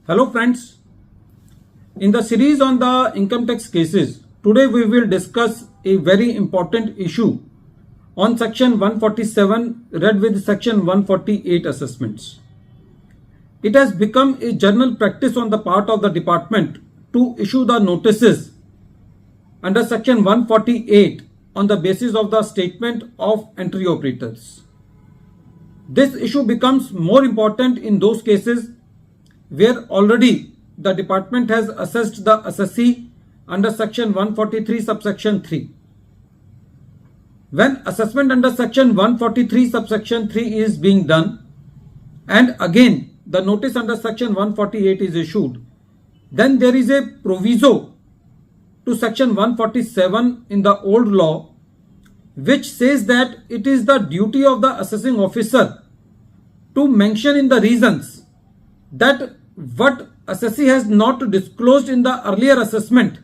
Hello friends, in the series on the income tax cases, today we will discuss a very important issue on section 147 read with section 148 assessments. It has become a general practice on the part of the department to issue the notices under section 148 on the basis of the statement of entry operators. This issue becomes more important in those cases where already the department has assessed the assessee under section 143 subsection 3. When assessment under section 143 subsection 3 is being done and again the notice under section 148 is issued, then there is a proviso to section 147 in the old law which says that it is the duty of the assessing officer to mention in the reasons that what assessee has not disclosed in the earlier assessment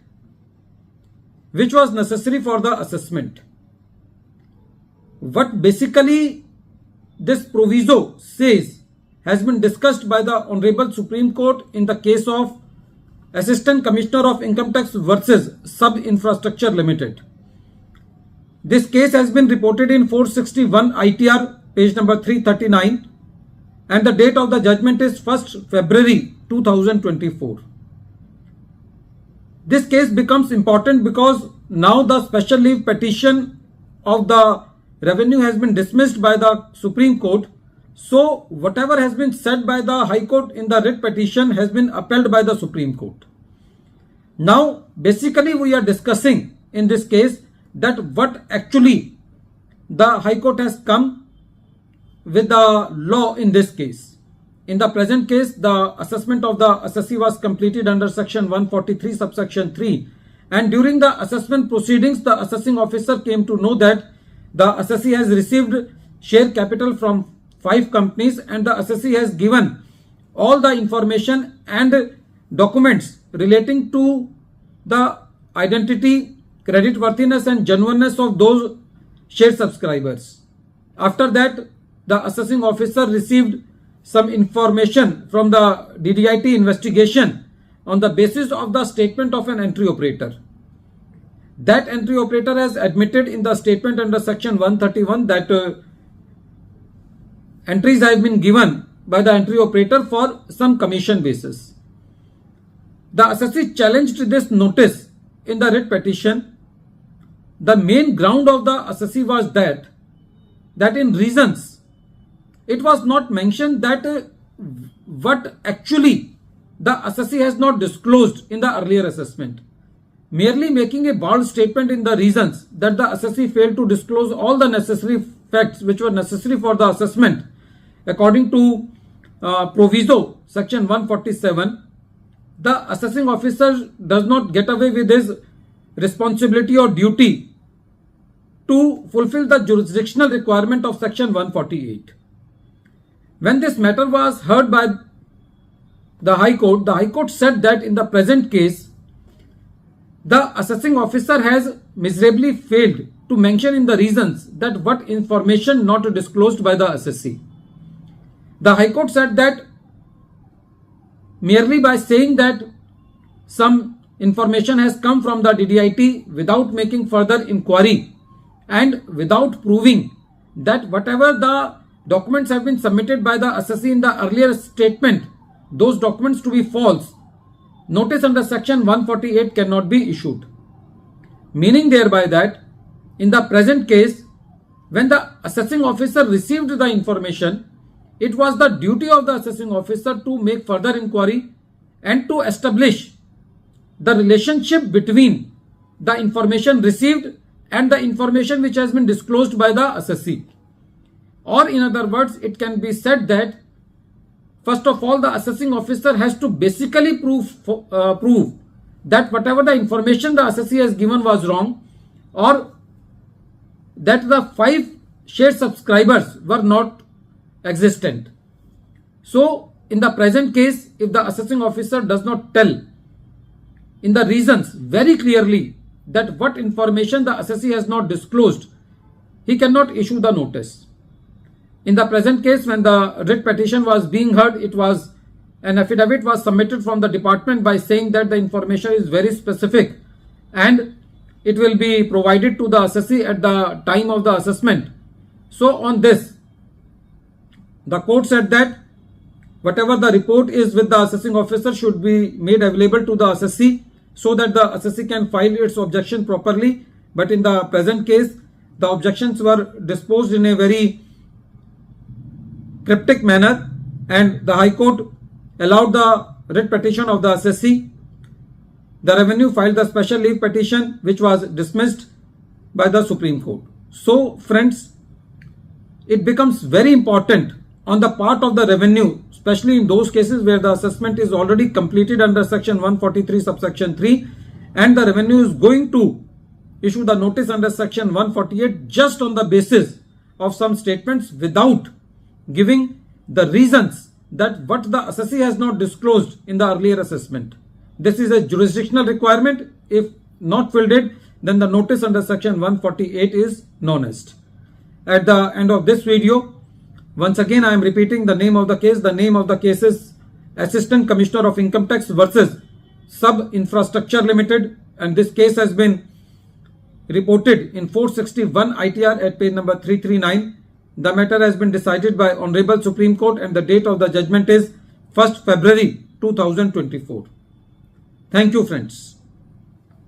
which was necessary for the assessment. What basically this proviso says has been discussed by the Honorable Supreme Court in the case of Assistant Commissioner of Income Tax versus Sub Infrastructure Limited. This case has been reported in 461 ITR page number 339 and the date of the judgment is 1st February 2024. This case becomes important because now the special leave petition of the revenue has been dismissed by the Supreme Court. So whatever has been said by the High Court in the writ petition has been upheld by the Supreme Court. Now basically we are discussing in this case that what actually the High Court has come with the law in this case. In the present case, the assessment of the assessee was completed under section 143 subsection 3 and during the assessment proceedings the assessing officer came to know that the assessee has received share capital from 5 companies and the assessee has given all the information and documents relating to the identity, creditworthiness and genuineness of those share subscribers. After that, the assessing officer received some information from the DDIT investigation on the basis of the statement of an entry operator. That entry operator has admitted in the statement under section 131 that entries have been given by the entry operator for some commission basis. The assessee challenged this notice in the writ petition. The main ground of the assessee was that in reasons it was not mentioned that what actually the assessee has not disclosed in the earlier assessment. Merely making a bald statement in the reasons that the assessee failed to disclose all the necessary facts which were necessary for the assessment according to proviso section 147, the assessing officer does not get away with his responsibility or duty to fulfill the jurisdictional requirement of section 148. When this matter was heard by the High Court said that in the present case, the assessing officer has miserably failed to mention in the reasons that what information not disclosed by the assessee. The High Court said that merely by saying that some information has come from the DDIT without making further inquiry and without proving that whatever the documents have been submitted by the assessee in the earlier statement, those documents to be false, notice under section 148 cannot be issued. Meaning thereby that in the present case, when the assessing officer received the information, it was the duty of the assessing officer to make further inquiry and to establish the relationship between the information received and the information which has been disclosed by the assessee. Or in other words, it can be said that first of all the assessing officer has to basically prove that whatever the information the assessee has given was wrong or that the 5 share subscribers were not existent. So in the present case, if the assessing officer does not tell in the reasons very clearly that what information the assessee has not disclosed, he cannot issue the notice. In the present case, when the writ petition was being heard, it was an affidavit was submitted from the department by saying that the information is very specific and it will be provided to the assessee at the time of the assessment. So on this, the court said that whatever the report is with the assessing officer should be made available to the assessee so that the assessee can file its objection properly. But in the present case, the objections were disposed in a very cryptic manner, and the High Court allowed the writ petition of the assessee. The revenue filed the special leave petition, which was dismissed by the Supreme Court. So friends, it becomes very important on the part of the revenue, especially in those cases where the assessment is already completed under section 143 subsection 3 and the revenue is going to issue the notice under section 148 just on the basis of some statements without giving the reasons that what the assessee has not disclosed in the earlier assessment. This is a jurisdictional requirement. If not filled, then the notice under section 148 is non-est. At the end of this video, once again I am repeating the name of the case. The name of the case is Assistant Commissioner of Income Tax versus Sub Infrastructure Limited, and this case has been reported in 461 ITR at page number 339. The matter has been decided by Honorable Supreme Court and the date of the judgment is 1st February 2024. Thank you friends.